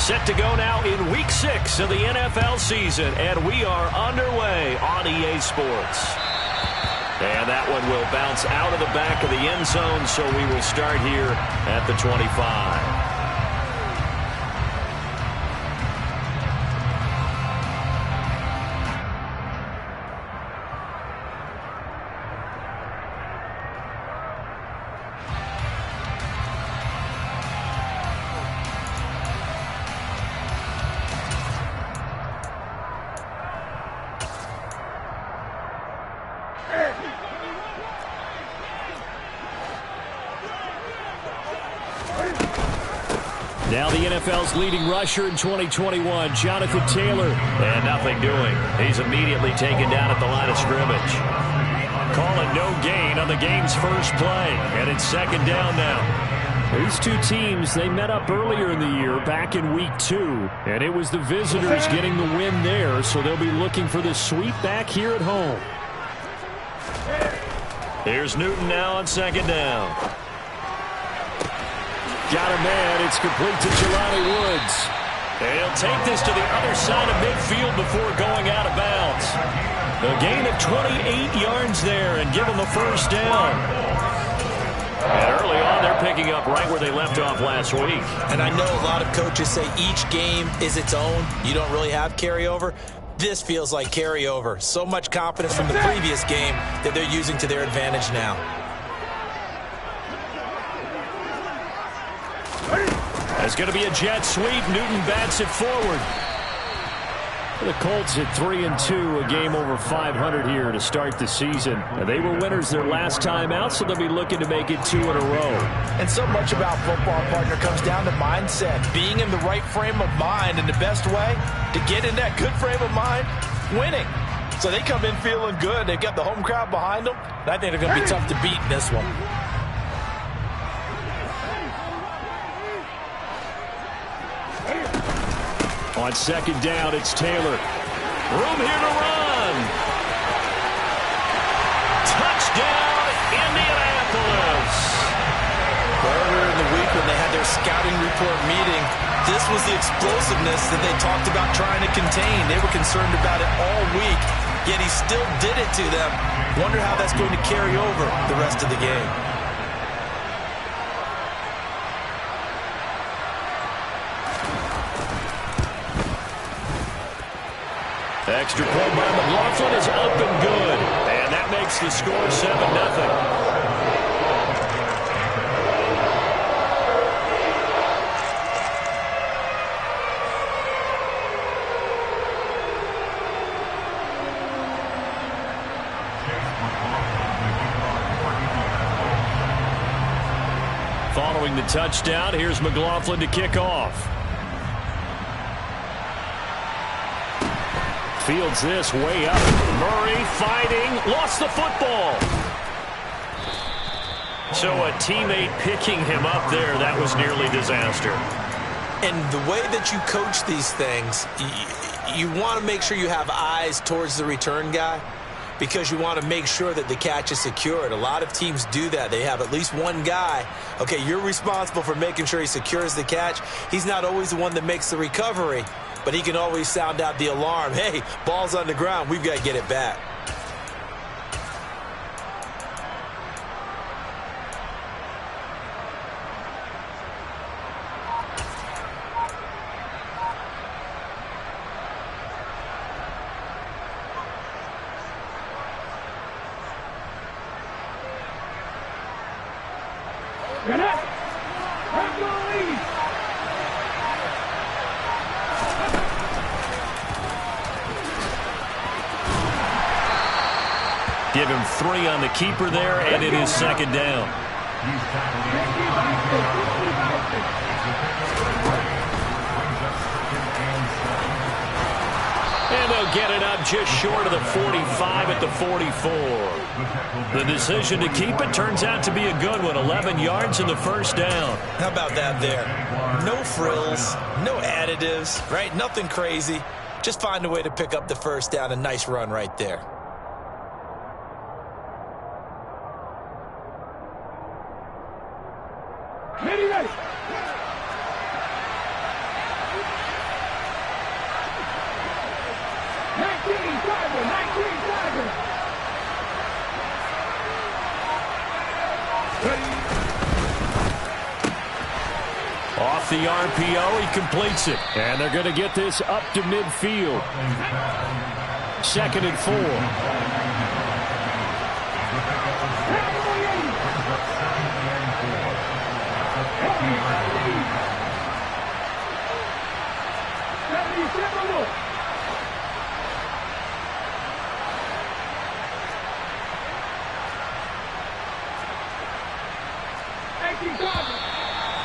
Set to go now in Week 6 of the NFL season, and we are underway on EA Sports. And that one will bounce out of the back of the end zone, so we will start here at the 25. Now the NFL's leading rusher in 2021, Jonathan Taylor. And nothing doing. He's immediately taken down at the line of scrimmage. Calling no gain on the game's first play. And it's second down now. These two teams, they met up earlier in the year, back in Week 2. And it was the visitors getting the win there, so they'll be looking for the sweep back here at home. Here's Newton now on second down. Got a man. It's complete to Jelani Woods. And he'll take this to the other side of midfield before going out of bounds. A gain of 28 yards there and give them a first down. And early on, they're picking up right where they left off last week. And I know a lot of coaches say each game is its own. You don't really have carryover. This feels like carryover. So much confidence from the previous game that they're using to their advantage now. It's going to be a jet sweep. Newton bats it forward. The Colts at 3-2, a game over 500 here to start the season. And they were winners their last time out, so they'll be looking to make it 2 in a row. And so much about football, partner, comes down to mindset. Being in the right frame of mind, and the best way to get in that good frame of mind, winning. So they come in feeling good. They've got the home crowd behind them. I think they're going to be tough to beat in this one. On second down, it's Taylor. Room here to run. Touchdown, Indianapolis. Earlier in the week when they had their scouting report meeting, this was the explosiveness that they talked about trying to contain. They were concerned about it all week, yet he still did it to them. Wonder how that's going to carry over the rest of the game. Extra point by McLaughlin is up and good. And that makes the score 7-0. Following the touchdown, here's McLaughlin to kick off. Fields this way up. Murray fighting. Lost the football. So a teammate picking him up there. That was nearly disaster. And the way that you coach these things, you want to make sure you have eyes towards the return guy because you want to make sure that the catch is secured. A lot of teams do that. They have at least one guy. Okay, you're responsible for making sure he secures the catch. He's not always the one that makes the recovery, but he can always sound out the alarm. Hey, ball's on the ground. We've got to get it back. Give him 3 on the keeper there, and it is second down. And they'll get it up just short of the 45 at the 44. The decision to keep it turns out to be a good one. 11 yards in the first down. How about that there? No frills, no additives, right? Nothing crazy. Just find a way to pick up the first down. A nice run right there. Off the RPO, he completes it. And they're going to get this up to midfield. 2nd and 4.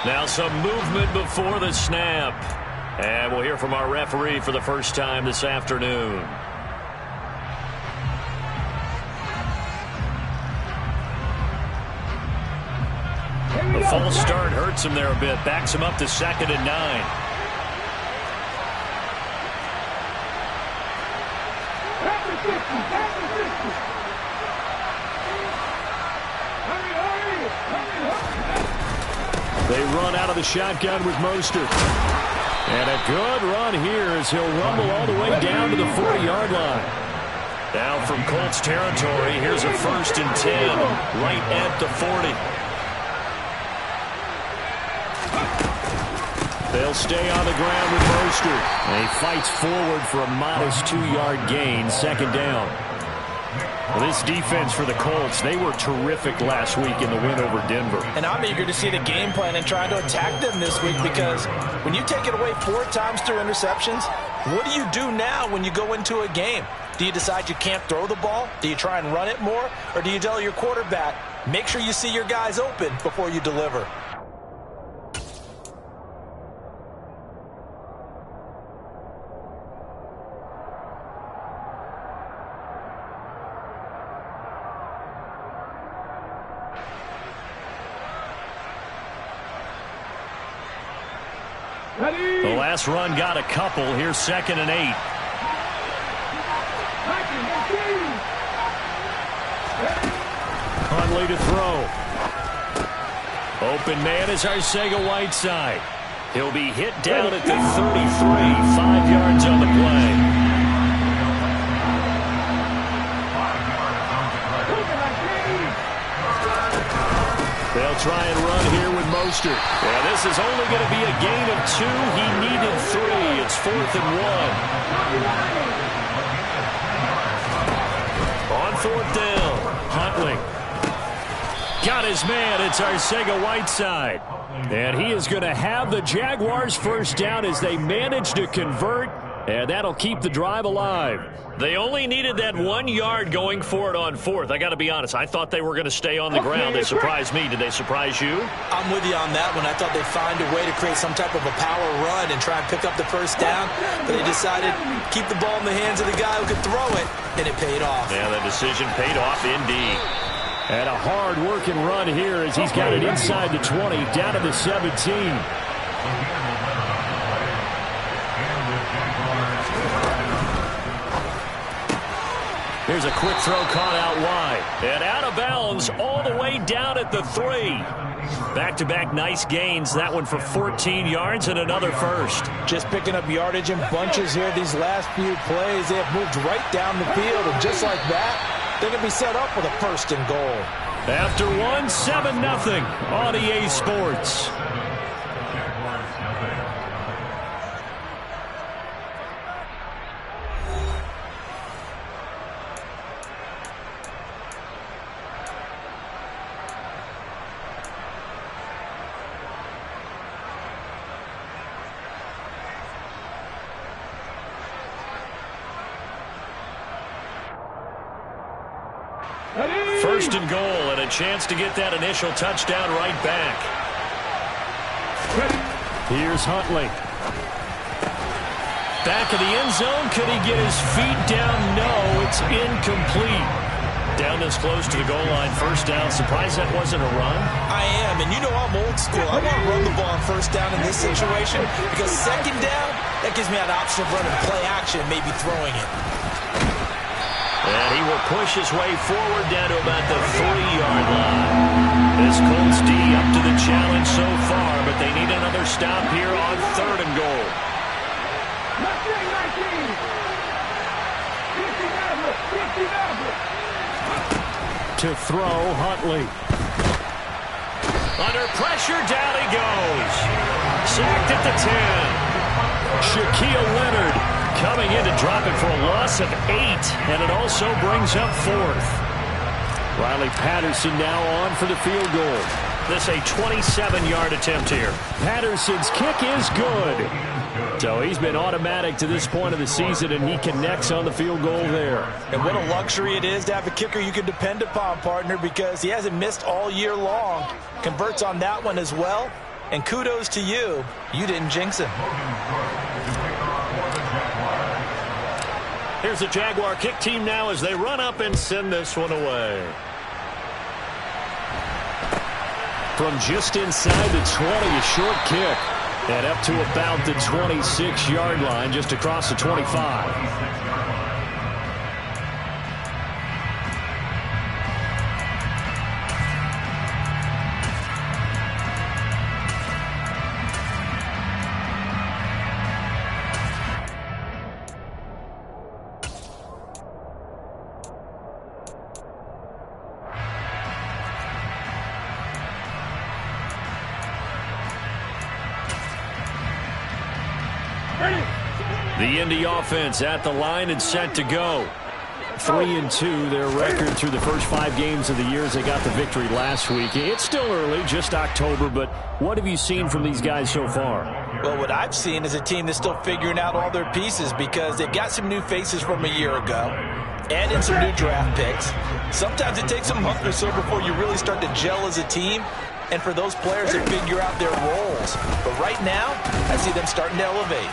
Now some movement before the snap. And we'll hear from our referee for the first time this afternoon. The false start hurts him there a bit. Backs him up to 2nd and 9. They run out of the shotgun with Mostert. And a good run here as he'll rumble all the way down to the 40-yard line. Now from Colts territory, here's a 1st and 10 right at the 40. They'll stay on the ground with Mostert. And he fights forward for a modest 2-yard gain, 2nd down. Well, this defense for the Colts, they were terrific last week in the win over Denver. And I'm eager to see the game plan and trying to attack them this week, because when you take it away 4 times through interceptions, what do you do now when you go into a game? Do you decide you can't throw the ball? Do you try and run it more? Or do you tell your quarterback, make sure you see your guys open before you deliver? The last run got a couple. Here's 2nd and 8. Huntley to throw. Open man is Arcega-Whiteside. He'll be hit down at the 33. 5 yards on the play. They'll try and run here with Mostert. Yeah, this is only going to be a gain of 2. He needed 3. It's 4th and 1. On 4th down, Huntley. Got his man. It's Arcega-Whiteside. And he is going to have the Jaguars' first down as they manage to convert. And that'll keep the drive alive. They only needed that 1 yard going for it on 4th. I got to be honest, I thought they were going to stay on the ground. They surprised me. Did they surprise you? I'm with you on that one. I thought they'd find a way to create some type of a power run and try and pick up the first down. But they decided to keep the ball in the hands of the guy who could throw it, and it paid off. Yeah, the decision paid off indeed. And a hard-working run here as he's got it inside the 20, down to the 17. Here's a quick throw caught out wide. And out of bounds all the way down at the 3. Back-to-back nice gains. That one for 14 yards and another first. Just picking up yardage in bunches here these last few plays. They have moved right down the field. And just like that, they're going to be set up with a 1st and goal. After 1, 7-0 on EA Sports. First and goal, and a chance to get that initial touchdown right back. Here's Huntley. Back of the end zone. Could he get his feet down? No, it's incomplete. Down this close to the goal line. First down. Surprised that wasn't a run? I am, and you know I'm old school. I want to run the ball on first down in this situation because 2nd down, that gives me an option of running play action and maybe throwing it. And he will push his way forward down to about the 3-yard line. This Colts D up to the challenge so far, but they need another stop here on 3rd and goal. To throw, Huntley. Under pressure, down he goes. sacked at the 10. Shaquille Leonard coming in to drop it for a loss of 8, and it also brings up 4th. Riley Patterson now on for the field goal. This a 27-yard attempt here. Patterson's kick is good. So he's been automatic to this point of the season, and he connects on the field goal there. And what a luxury it is to have a kicker you can depend upon, partner, because he hasn't missed all year long. Converts on that one as well. And kudos to you. You didn't jinx him. Here's the Jaguar kick team now as they run up and send this one away. From just inside the 20, a short kick. And up to about the 26-yard line, just across the 25. The Indy offense at the line and set to go. 3-2 their record through the first 5 games of the year as they got the victory last week. It's still early, just October, but what have you seen from these guys so far? Well, what I've seen is a team that's still figuring out all their pieces because they've got some new faces from a year ago and in some new draft picks. Sometimes it takes a month or so before you really start to gel as a team and for those players to figure out their roles. But right now, I see them starting to elevate.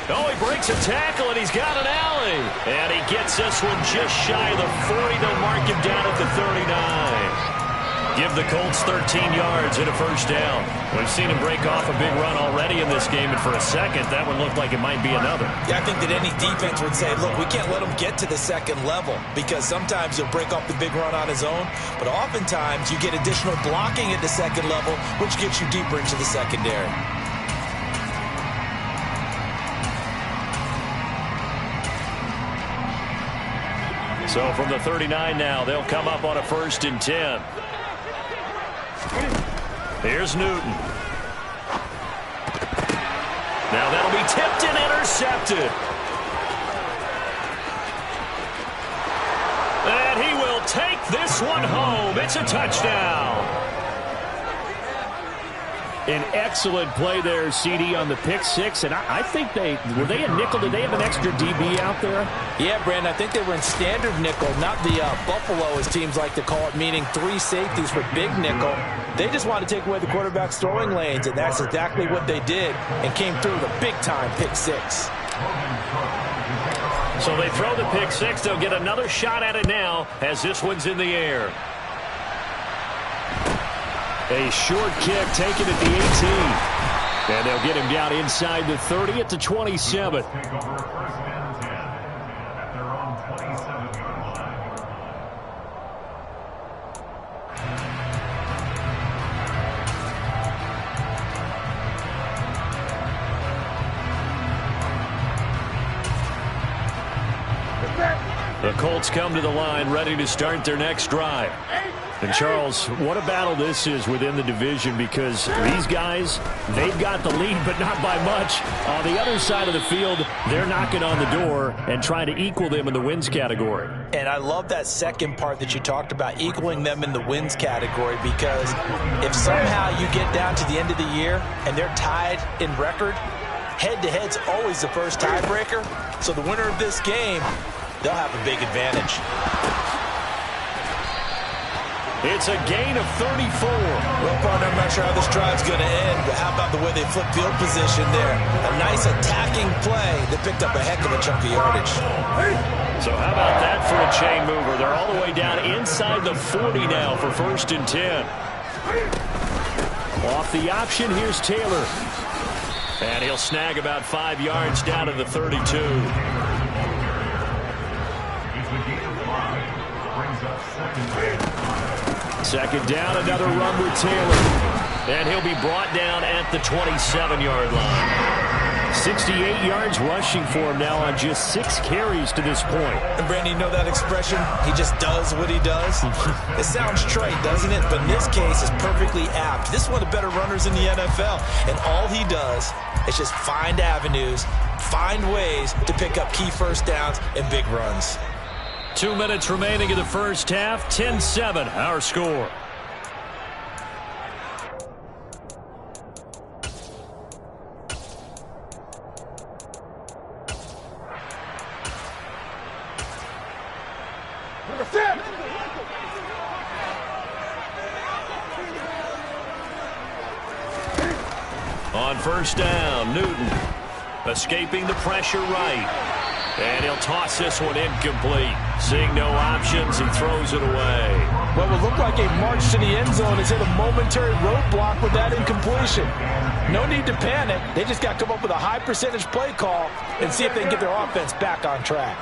Oh, he breaks a tackle, and he's got an alley. And he gets this one just shy of the 40. They'll mark him down at the 39. Give the Colts 13 yards and a first down. We've seen him break off a big run already in this game, and for a second, that one looked like it might be another. Yeah, I think that any defense would say, look, we can't let him get to the second level because sometimes he'll break off the big run on his own, but oftentimes you get additional blocking at the second level, which gets you deeper into the secondary. So from the 39 now, they'll come up on a 1st and 10. Here's Newton. Now that'll be tipped and intercepted. And he will take this one home. It's a touchdown. An excellent play there, CD, on the pick 6. And I think were they a nickel? Did they have an extra DB out there? Yeah, Brandon, I think they were in standard nickel, not the Buffalo, as teams like to call it, meaning 3 safeties for big nickel. They just wanted to take away the quarterback's throwing lanes, and that's exactly what they did and came through with a big-time pick 6. So they throw the pick 6. They'll get another shot at it now as this one's in the air. A short kick taken at the 18. And they'll get him down inside the 30 at the 27. The Colts come to the line ready to start their next drive. And, Charles, what a battle this is within the division because these guys, they've got the lead, but not by much. On the other side of the field, they're knocking on the door and trying to equal them in the wins category. And I love that second part that you talked about, equaling them in the wins category, because if somehow you get down to the end of the year and they're tied in record, head-to-head's always the first tiebreaker. So the winner of this game, they'll have a big advantage. It's a gain of 34. Well, partner, I'm not sure how this drive's going to end, but how about the way they flip field position there? A nice attacking play that picked up a heck of a chunk of yardage. So how about that for a chain mover? They're all the way down inside the 40 now for 1st and 10. Off the option, here's Taylor. And he'll snag about 5 yards down to the 32. Second down, another run with Taylor. And he'll be brought down at the 27-yard line. 68 yards rushing for him now on just 6 carries to this point. And Brandon, you know that expression? He just does what he does. It sounds trite, doesn't it? But in this case, it's perfectly apt. This is one of the better runners in the NFL. And all he does is just find avenues, find ways to pick up key first downs and big runs. 2 minutes remaining in the first half. 10-7, our score. On first down, Newton escaping the pressure right. And he'll toss this one incomplete. Seeing no options, he throws it away. What would look like a march to the end zone has hit a momentary roadblock with that incompletion. No need to panic. They just got to come up with a high percentage play call and see if they can get their offense back on track.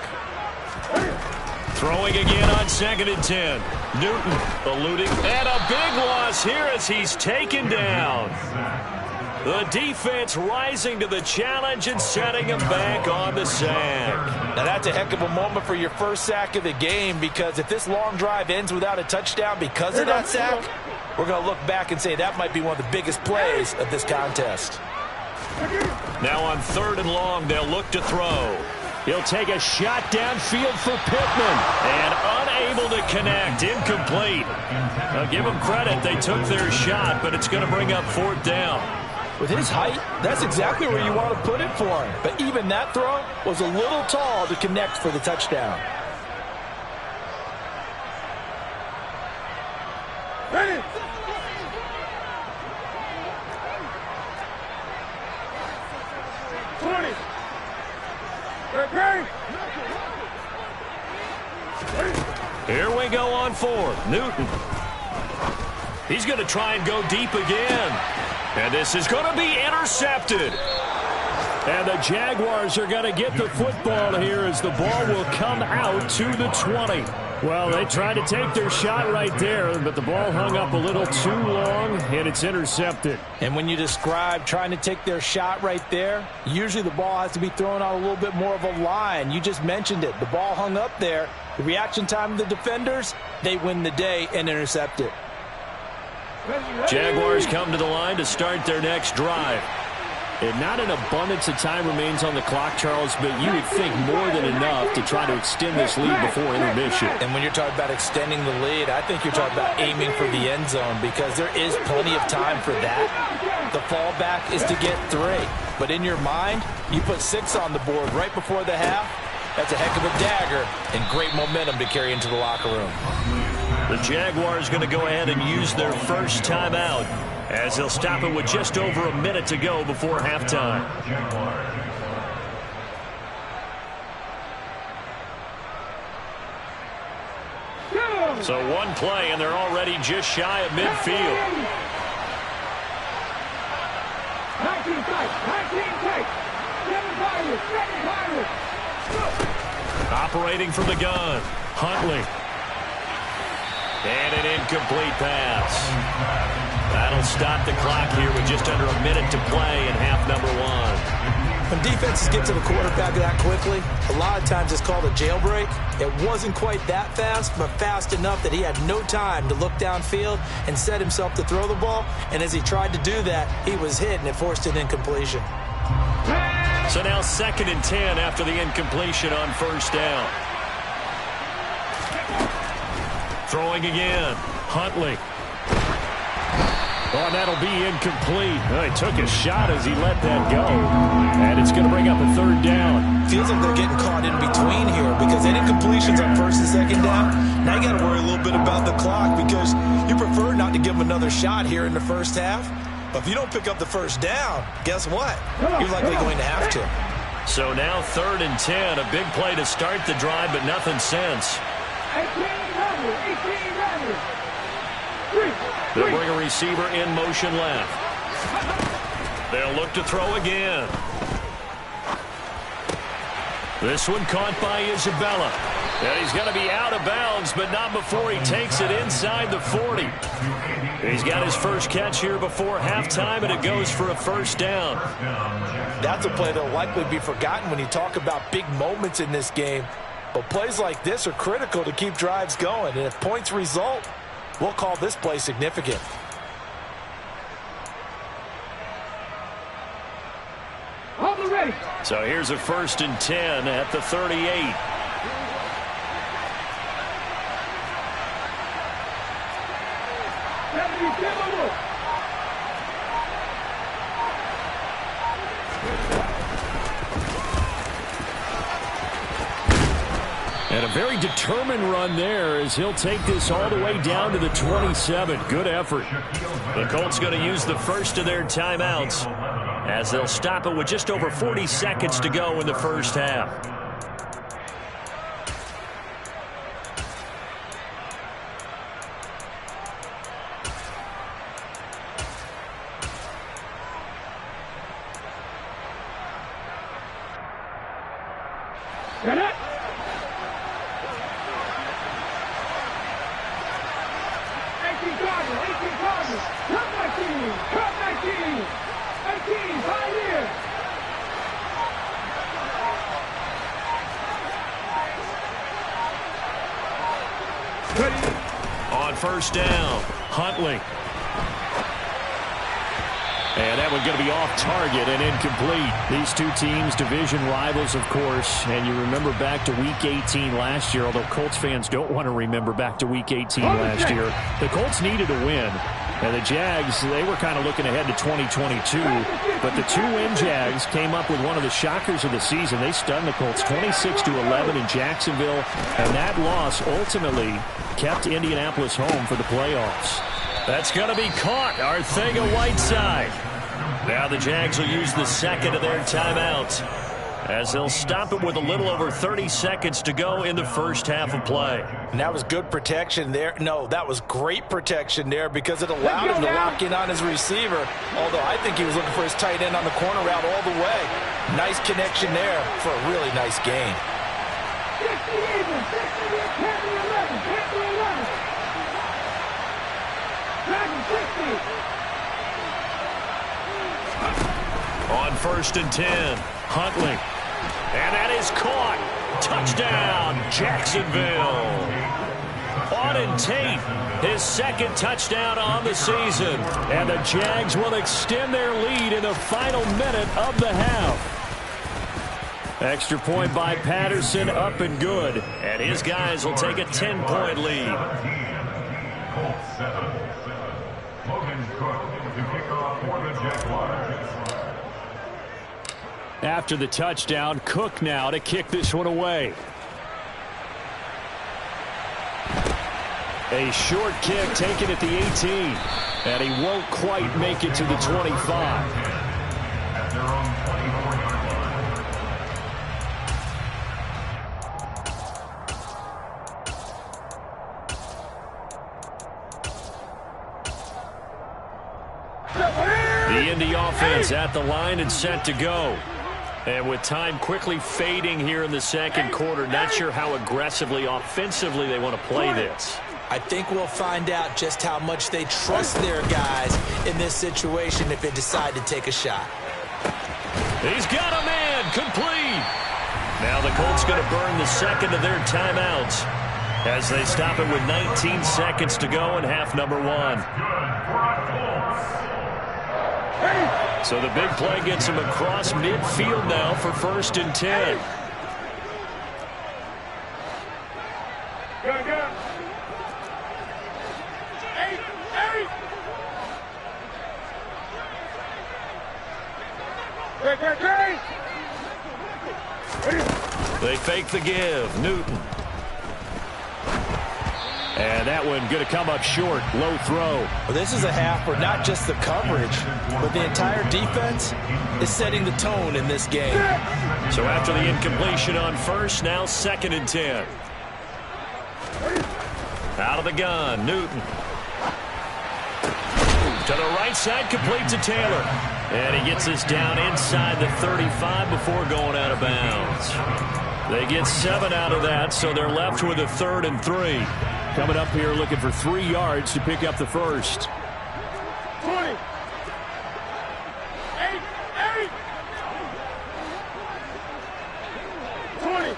Throwing again on 2nd and 10. Newton eluding. And a big loss here as he's taken down. The defense rising to the challenge and setting him back on the sack. Now that's a heck of a moment for your first sack of the game, because if this long drive ends without a touchdown because of that sack, we're going to look back and say that might be one of the biggest plays of this contest. Now on 3rd and long, they'll look to throw. He'll take a shot downfield for Pittman. And unable to connect. Incomplete. I'll give them credit. They took their shot, but it's going to bring up 4th down. With his height, that's exactly where you want to put it for him. But even that throw was a little tall to connect for the touchdown. Ready. Here we go on 4th. Newton. He's going to try and go deep again. And this is going to be intercepted. And the Jaguars are going to get the football here as the ball will come out to the 20. Well, they tried to take their shot right there, but the ball hung up a little too long, and it's intercepted. And when you describe trying to take their shot right there, usually the ball has to be thrown out a little bit more of a line. You just mentioned it. The ball hung up there. The reaction time of the defenders, they win the day and intercept it. Jaguars come to the line to start their next drive. And not an abundance of time remains on the clock, Charles, but you would think more than enough to try to extend this lead before intermission. And when you're talking about extending the lead, I think you're talking about aiming for the end zone, because there is plenty of time for that. The fallback is to get 3. But in your mind, you put 6 on the board right before the half. That's a heck of a dagger and great momentum to carry into the locker room. The Jaguars going to go ahead and use their first timeout as they'll stop it with just over a minute to go before halftime. So one play, and they're already just shy of midfield. 19 tight. 19 tight. 7 Operating from the gun, Huntley. And an incomplete pass. That'll stop the clock here with just under a minute to play in half number 1. When defenses get to the quarterback that quickly, a lot of times it's called a jailbreak. It wasn't quite that fast, but fast enough that he had no time to look downfield and set himself to throw the ball. And as he tried to do that, he was hit, and it forced an incompletion. So now 2nd and 10 after the incompletion on first down. Throwing again, Huntley. Oh, and that'll be incomplete. Well, he took a shot as he let that go. And it's going to bring up a 3rd down. Feels like they're getting caught in between here, because that incompletion's on 1st and 2nd down. Now you got to worry a little bit about the clock, because you prefer not to give them another shot here in the first half. But if you don't pick up the first down, guess what? You're likely going to have to. So now 3rd and 10, a big play to start the drive, but nothing since. 18 runners. They'll bring a receiver in motion left. They'll look to throw again. This one caught by Isabella. And he's going to be out of bounds, but not before he takes it inside the 40. He's got his first catch here before halftime, and it goes for a first down. That's a play that will likely be forgotten when you talk about big moments in this game. But plays like this are critical to keep drives going. And if points result, we'll call this play significant. Hold the ready. So here's a 1st and 10 at the 38. And a very determined run there as he'll take this all the way down to the 27. Good effort. The Colts going to use the first of their timeouts as they'll stop it with just over 40 seconds to go in the first half. Get it. 18 Cardinals. Cut my team. Cut my team. 18, 5 years. On first down, Huntley. And that one going to be off target and incomplete. These two teams, division rivals, of course. And you remember back to Week 18 last year, although Colts fans don't want to remember back to Week 18 last year. The Colts needed a win. And the Jags, they were kind of looking ahead to 2022. But the two-win Jags came up with one of the shockers of the season. They stunned the Colts 26-11 in Jacksonville. And that loss ultimately kept Indianapolis home for the playoffs. That's going to be caught. Arcega-Whiteside. Now the Jags will use the second of their timeouts as they'll stop it with a little over 30 seconds to go in the first half of play. And that was good protection there. No, that was great protection there because it allowed him to lock in on his receiver. Although I think he was looking for his tight end on the corner route all the way. Nice connection there for a really nice game. 60 even. 60 can't be 11. Can't be 11. Dragon 60. On 1st and 10, Huntley. And that is caught. Touchdown, Jacksonville. Auden Tate, his second touchdown on the season. And the Jags will extend their lead in the final minute of the half. Extra point by Patterson, up and good. And his guys will take a 10-point lead. After the touchdown, Cook now to kick this one away. A short kick taken at the 18. And he won't quite make it to the 25. The Indy offense at the line and set to go. And with time quickly fading here in the second quarter, not sure how aggressively, offensively they want to play this. I think we'll find out just how much they trust their guys in this situation if they decide to take a shot. He's got a man, complete. Now the Colts going to burn the second of their timeouts as they stop it with 19 seconds to go in half number one. So the big play gets him across midfield now for 1st and 10. Go. 8. They fake the give. Newton. And that one going to come up short. Low throw. Well, this is a half where not just the coverage, but the entire defense is setting the tone in this game. So after the incompletion on first, now 2nd and 10. Out of the gun, Newton. To the right side, complete to Taylor. And he gets this down inside the 35 before going out of bounds. They get 7 out of that, so they're left with a 3rd and 3. Coming up here looking for 3 yards to pick up the first. 20. 8. 20.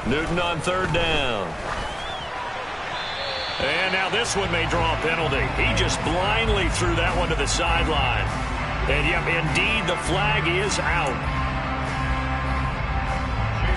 8. Newton on 3rd down. And now this one may draw a penalty. He just blindly threw that one to the sideline. And yep, indeed, the flag is out.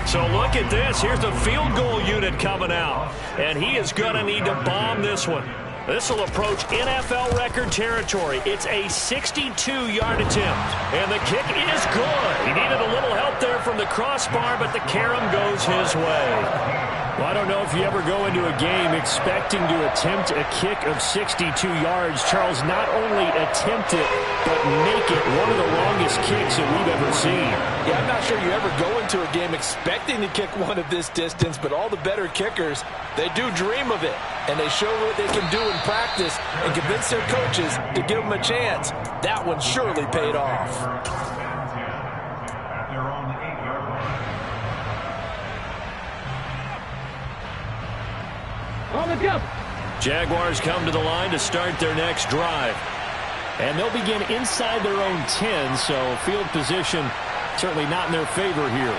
So look at this. Here's the field goal unit coming out. And he is going to need to bomb this one. This will approach NFL record territory. It's a 62-yard attempt. And the kick is good. He needed a little help there from the crossbar, but the carom goes his way. Well, I don't know if you ever go into a game expecting to attempt a kick of 62 yards. Charles, not only attempt it, but make it one of the longest kicks that we've ever seen. Yeah, I'm not sure you ever go into a game expecting to kick one of this distance, but all the better kickers, they do dream of it. And they show what they can do in practice and convince their coaches to give them a chance. That one surely paid off. On the jump. Jaguars come to the line to start their next drive. And they'll begin inside their own 10, so field position certainly not in their favor here.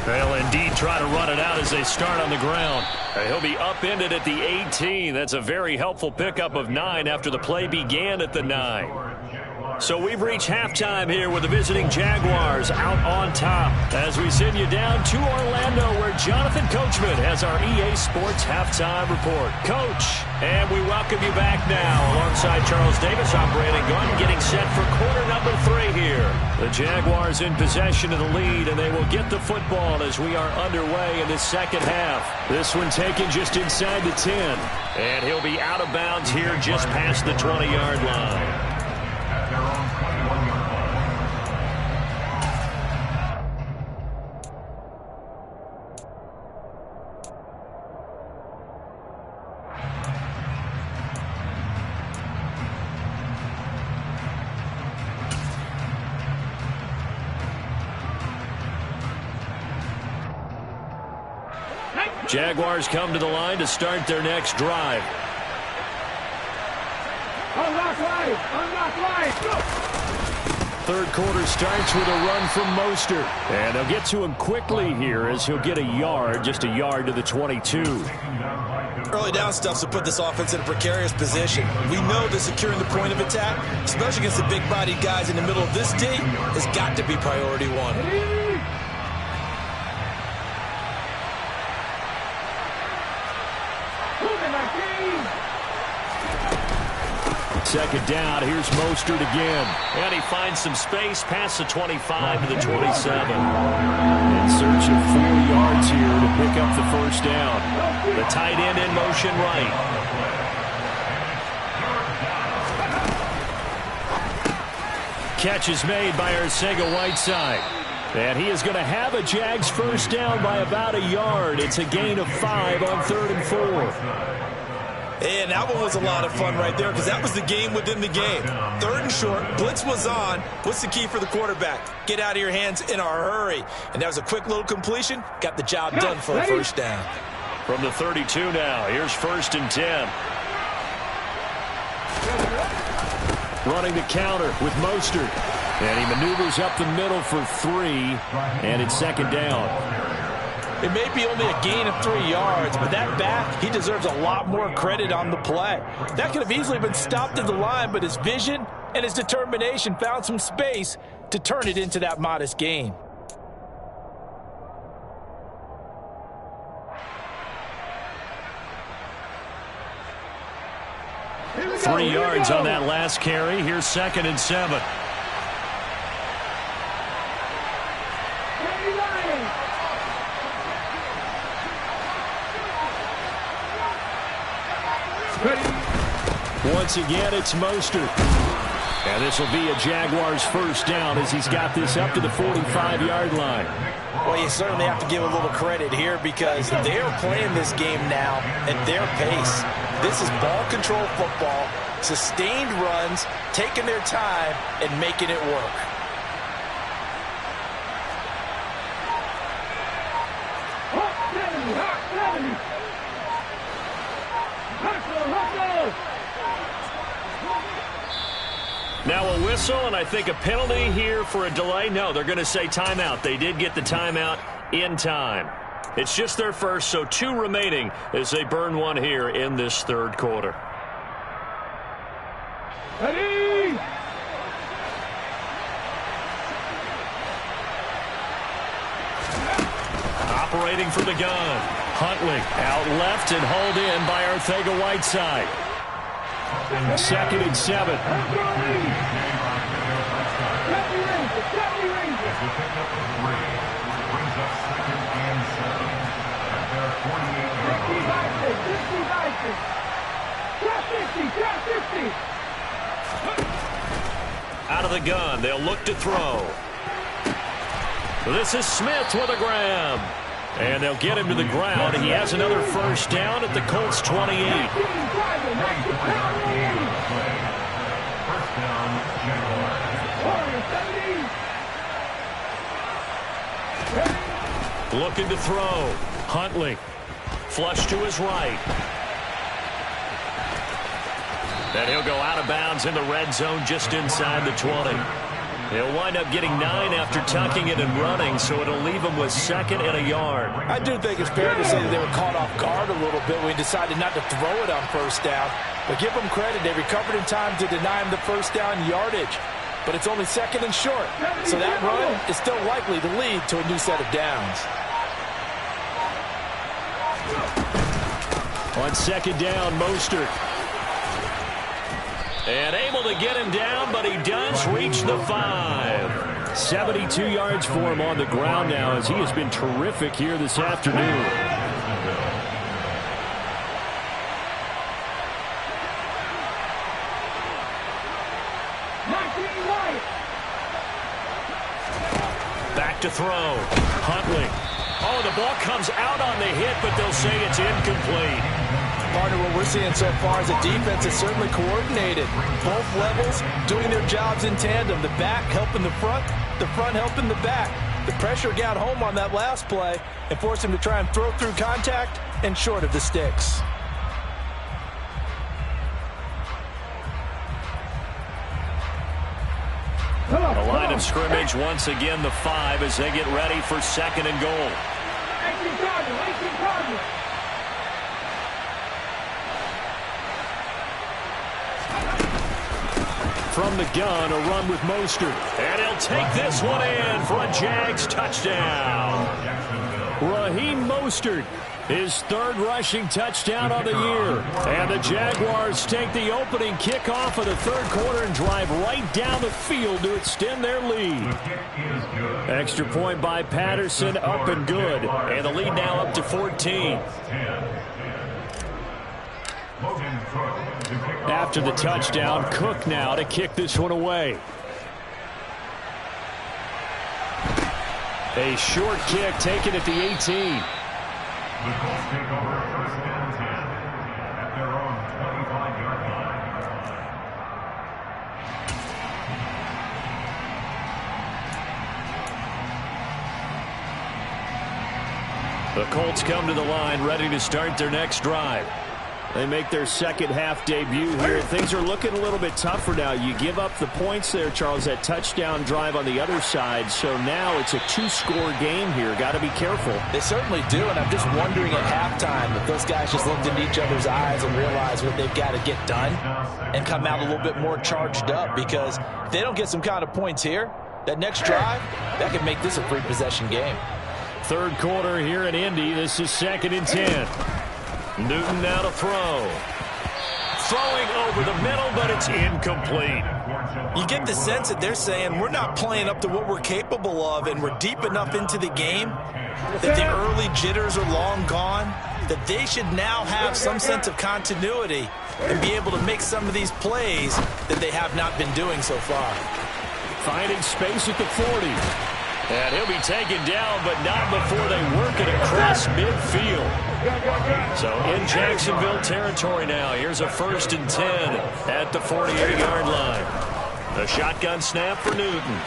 They'll indeed try to run it out as they start on the ground. He'll be upended at the 18. That's a very helpful pickup of 9 after the play began at the 9. So we've reached halftime here with the visiting Jaguars out on top as we send you down to Orlando where Jonathan Coachman has our EA Sports Halftime Report. Coach, and we welcome you back now alongside Charles Davis. I'm Brandon Gunn getting set for quarter number 3 here. The Jaguars in possession of the lead, and they will get the football as we are underway in the second half. This one taken just inside the 10, and he'll be out of bounds here just past the 20-yard line. Jaguars come to the line to start their next drive. Unlock right. Unlock right. Go. Third quarter starts with a run from Mostert. And they'll get to him quickly here as he'll get a yard, just a yard to the 22. Early down stuff to put this offense in a precarious position. We know that securing the point of attack, especially against the big-bodied guys in the middle of this D, has got to be priority 1. Second down, here's Mostert again. And he finds some space past the 25 to the 27. In search of 4 yards here to pick up the first down. The tight end in motion right. Catch is made by Arcega-Whiteside. And he is going to have a Jags first down by about a yard. It's a gain of 5 on 3rd and 4. And that one was a lot of fun right there because that was the game within the game. 3rd and short, blitz was on. What's the key for the quarterback? Get out of your hands in a hurry. And that was a quick little completion. Got the job done for a first down. From the 32 now, here's 1st and 10. Running the counter with Mostert. And he maneuvers up the middle for 3. And it's 2nd down. It may be only a gain of 3 yards, but that back, he deserves a lot more credit on the play. That could have easily been stopped at the line, but his vision and his determination found some space to turn it into that modest gain. Three yards on that last carry. Here's 2nd and 7. Once again, it's Mostert. And this will be a Jaguars first down as he's got this up to the 45-yard line. Well, you certainly have to give a little credit here because they're playing this game now at their pace. This is ball control football, sustained runs, taking their time, and making it work. Now a whistle, and I think a penalty here for a delay. No, they're going to say timeout. They did get the timeout in time. It's just their first, so 2 remaining as they burn one here in this third quarter. Ready? Operating for the gun. Huntley out left and hauled in by Arcega-Whiteside. 2nd and 7. Out of the gun, they'll look to throw. This is Smith with a grab. And they'll get him to the ground. He has another first down at the Colts 28. Looking to throw. Huntley. Flush to his right. And he'll go out of bounds in the red zone just inside the 20. He'll wind up getting 9 after tucking it and running, so it'll leave him with 2nd and a yard. I do think it's fair to say that they were caught off guard a little bit when he decided not to throw it on first down. But give them credit. They recovered in time to deny him the first down yardage. But it's only 2nd and short. So that run is still likely to lead to a new set of downs. On 2nd down, Mostert. And able to get him down, but he does reach the 5. 72 yards for him on the ground now as he has been terrific here this afternoon. Back to throw. Huntley. Oh, the ball comes out on the hit, but they'll say it's incomplete. Partner, what we're seeing so far is a defense is certainly coordinated. Both levels doing their jobs in tandem. The back helping the front helping the back. The pressure got home on that last play and forced him to try and throw through contact and short of the sticks. The line of scrimmage once again the 5 as they get ready for 2nd and goal. 18 Cardinals. From the gun, a run with Mostert. And he'll take this one in for a Jags touchdown. Raheem Mostert, his 3rd rushing touchdown of the year. And the Jaguars take the opening kickoff of the 3rd quarter and drive right down the field to extend their lead. Extra point by Patterson, up and good. And the lead now up to 14. After the touchdown, Cook now to kick this one away. A short kick taken at the 18. The Colts take over 1st and 10 at their own 25-yard line. The Colts come to the line ready to start their next drive. They make their 2nd half debut here. Things are looking a little bit tougher now. You give up the points there, Charles, that touchdown drive on the other side. So now it's a 2-score game here. Got to be careful. They certainly do, and I'm just wondering at halftime if those guys just looked into each other's eyes and realized what they've got to get done and come out a little bit more charged up, because if they don't get some kind of points here, that next drive, that could make this a free possession game. 3rd quarter here in Indy. This is 2nd and 10. Newton now to throw. Throwing over the middle, but it's incomplete. You get the sense that they're saying we're not playing up to what we're capable of, and we're deep enough into the game that the early jitters are long gone, that they should now have some sense of continuity and be able to make some of these plays that they have not been doing so far. Finding space at the 40. And he'll be taken down, but not before they work it across midfield. So in Jacksonville territory now. Here's a 1st and 10 at the 48-yard line. The shotgun snap for Newton.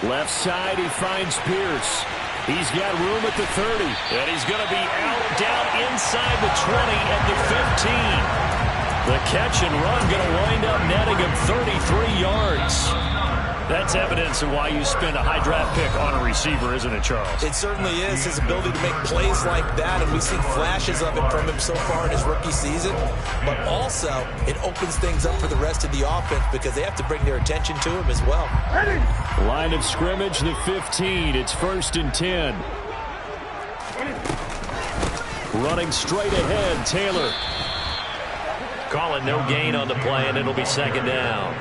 Left side, he finds Pierce. He's got room at the 30. And he's going to be out, down inside the 20 at the 15. The catch and run going to wind up netting him 33 yards. That's evidence of why you spend a high draft pick on a receiver, isn't it, Charles? It certainly is. His ability to make plays like that, and we've seen flashes of it from him so far in his rookie season. But also, it opens things up for the rest of the offense because they have to bring their attention to him as well. Line of scrimmage, the 15. It's 1st and 10. Running straight ahead, Taylor. Calling no gain on the play, and it'll be 2nd down.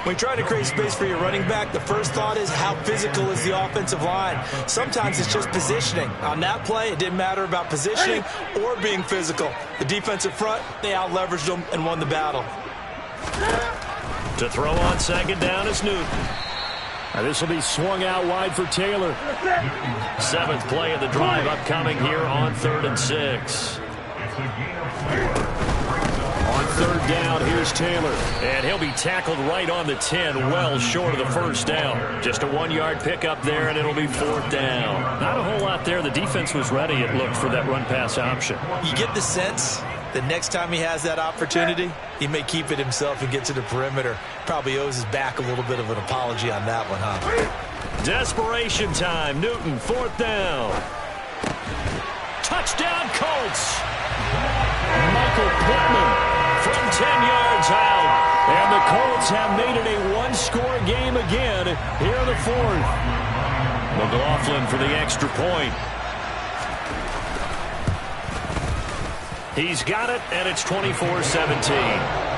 When you try to create space for your running back, the first thought is how physical is the offensive line. Sometimes it's just positioning. On that play, it didn't matter about positioning or being physical. The defensive front, they out-leveraged them and won the battle. To throw on 2nd down is Newton. This will be swung out wide for Taylor. 7th play of the drive upcoming here on 3rd and 6. On 3rd down, here's Taylor. And he'll be tackled right on the 10, well short of the 1st down. Just a 1-yard pickup there, and it'll be 4th down. Not a whole lot there. The defense was ready, it looked, for that run-pass option. You get the sense that next time he has that opportunity, he may keep it himself and get to the perimeter. Probably owes his back a little bit of an apology on that one, huh? Desperation time. Newton, 4th down. Touchdown, Colts. Michael Pittman from 10 yards out. And the Colts have made it a one-score game again here in the 4th. McLaughlin for the extra point. He's got it, and it's 24-17.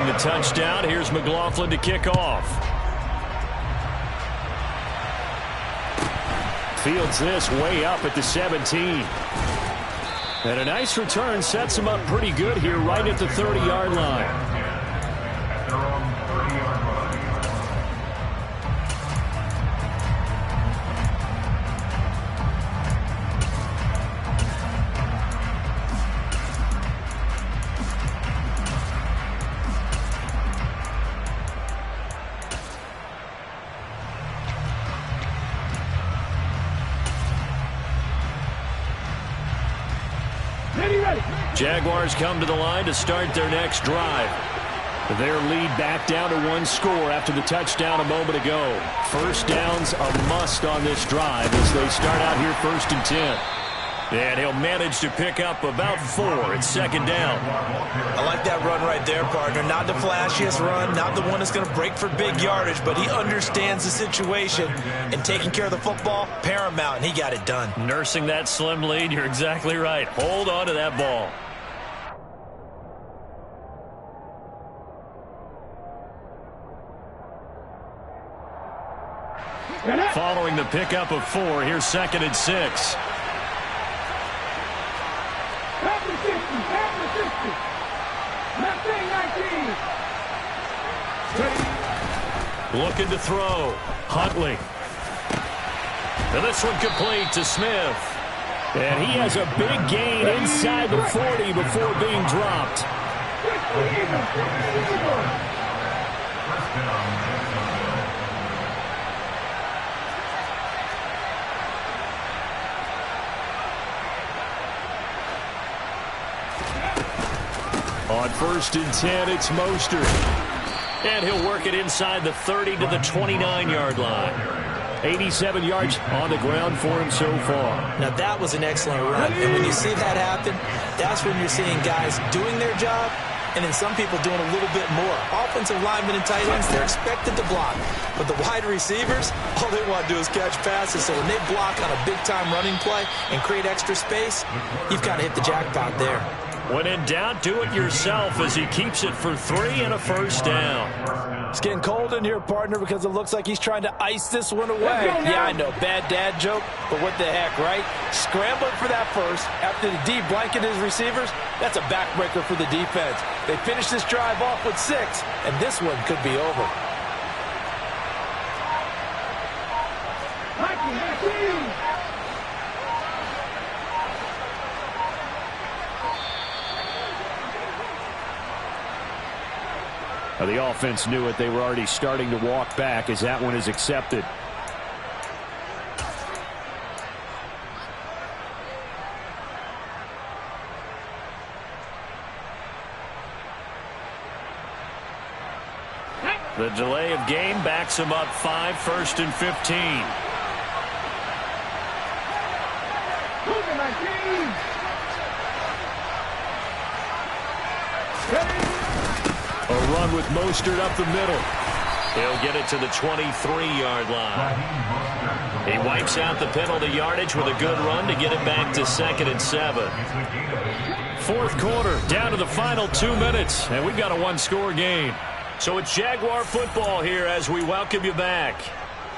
The touchdown. Here's McLaughlin to kick off. Fields this way up at the 17. And a nice return sets him up pretty good here right at the 30-yard line. Jaguars come to the line to start their next drive. Their lead back down to 1 score after the touchdown a moment ago. 1st down's a must on this drive as they start out here 1st and 10. And he'll manage to pick up about 4. It's 2nd down. I like that run right there, partner. Not the flashiest run, not the one that's going to break for big yardage, but he understands the situation, and taking care of the football, paramount, and he got it done. Nursing that slim lead, you're exactly right. Hold on to that ball. Following the pickup of 4, here's 2nd and 6. Looking to throw. Huntley. And this one complete to Smith. And he has a big gain inside the 40 before being dropped. On 1st and 10, it's Mostert. And he'll work it inside the 30 to the 29-yard line. 87 yards on the ground for him so far. Now, that was an excellent run. And when you see that happen, that's when you're seeing guys doing their job and then some people doing a little bit more. Offensive linemen and tight ends, they're expected to block. But the wide receivers, all they want to do is catch passes. So when they block on a big-time running play and create extra space, you've kind of hit the jackpot there. When in doubt, do it yourself as he keeps it for 3 and a first down. It's getting cold in here, partner, because it looks like he's trying to ice this one away. Yeah, I know, bad dad joke, but what the heck, right? Scrambling for that first after the D blanketed his receivers. That's a backbreaker for the defense. They finish this drive off with 6, and this one could be over. The offense knew it. They were already starting to walk back as that one is accepted. The delay of game backs him up 5, 1st and 15. A run with Mostert up the middle. He'll get it to the 23-yard line. He wipes out the penalty yardage with a good run to get it back to 2nd and 7. Fourth quarter, down to the final 2 minutes, and we've got a one-score game. So it's Jaguar football here as we welcome you back.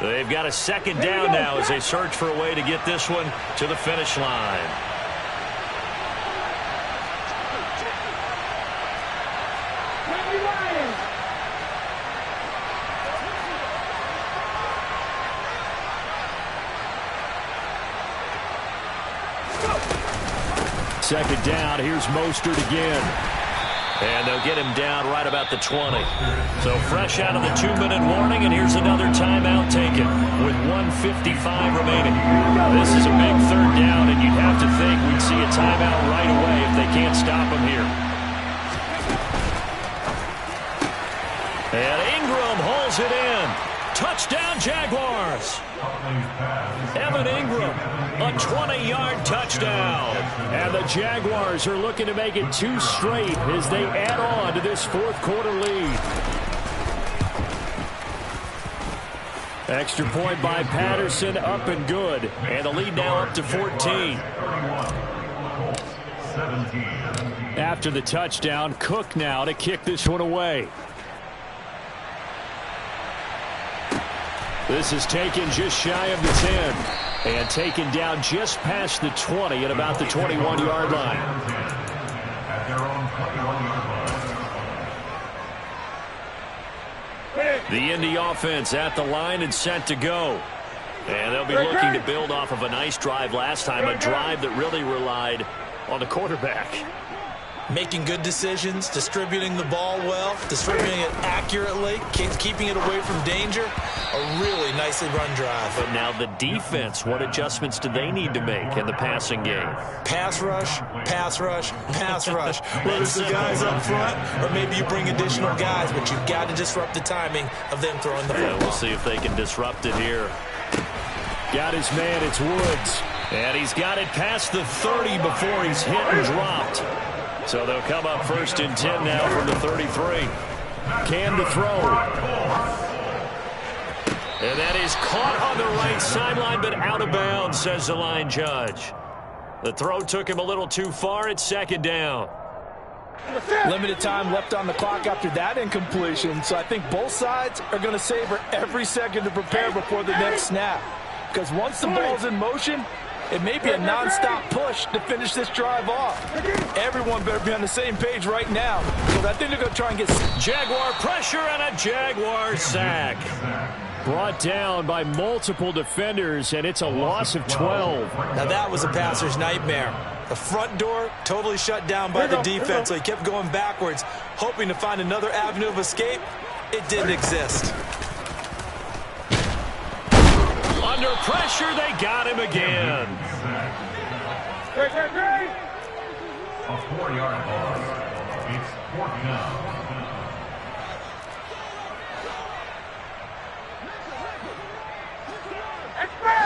They've got a second down now as they search for a way to get this one to the finish line. Second down, here's Mostert again. And they'll get him down right about the 20. So fresh out of the 2-minute warning, and here's another timeout taken with 1:55 remaining. This is a big third down, and you'd have to think we'd see a timeout right away if they can't stop him here. And Ingram hauls it in. Touchdown, Jaguars. Evan Ingram, a 20-yard touchdown. And the Jaguars are looking to make it 2 straight as they add on to this fourth quarter lead. Extra point by Patterson, up and good. And the lead now up to 14. After the touchdown, Cook now to kick this one away. This is taken just shy of the 10 and taken down just past the 20 at about the 21-yard line. The Indy offense at the line and set to go. And they'll be looking to build off of a nice drive last time, a drive that really relied on the quarterback. Making good decisions, distributing the ball well, distributing it accurately, keeping it away from danger. A really nicely run drive. But now the defense, what adjustments do they need to make in the passing game? Pass rush, pass rush, pass rush. Whether it's the guys up front or maybe you bring additional guys, but you've got to disrupt the timing of them throwing the football. We'll see if they can disrupt it here. Got his man, it's Woods. And he's got it past the 30 before he's hit and dropped. So they'll come up 1st and 10 now from the 33. Cam to throw. And that is caught on the right sideline, but out of bounds, says the line judge. The throw took him a little too far. It's 2nd down. Limited time left on the clock after that incompletion, so I think both sides are going to savor every second to prepare before the next snap. Because once the ball's in motion, it may be a non-stop push to finish this drive off. Everyone better be on the same page right now, because I think they're going to try and get Jaguar pressure and a Jaguar sack. Brought down by multiple defenders, and it's a loss of 12. Now that was a passer's nightmare. The front door totally shut down by the defense, so he kept going backwards, hoping to find another avenue of escape. It didn't exist. Under pressure, they got him again. A 4-yard loss. It's 4th down.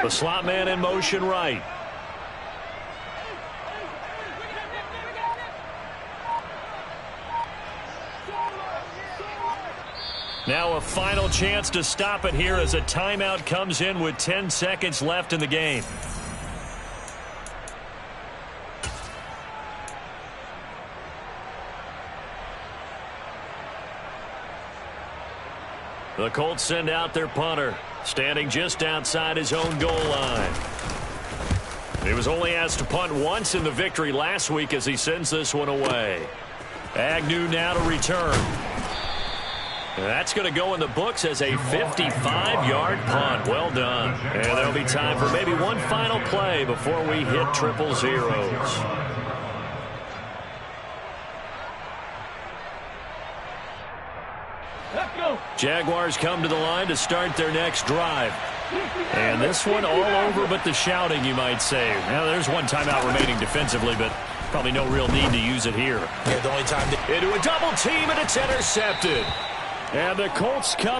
The slot man in motion right. Now a final chance to stop it here as a timeout comes in with 10 seconds left in the game. The Colts send out their punter, standing just outside his own goal line. He was only asked to punt once in the victory last week as he sends this one away. Agnew now to return. That's going to go in the books as a 55-yard punt. Well done. And there'll be time for maybe one final play before we hit triple zeros. Jaguars come to the line to start their next drive. And this one all over but the shouting, you might say. Now, there's one timeout remaining defensively, but probably no real need to use it here. Yeah, the only time into a double team, and it's intercepted. And the Colts come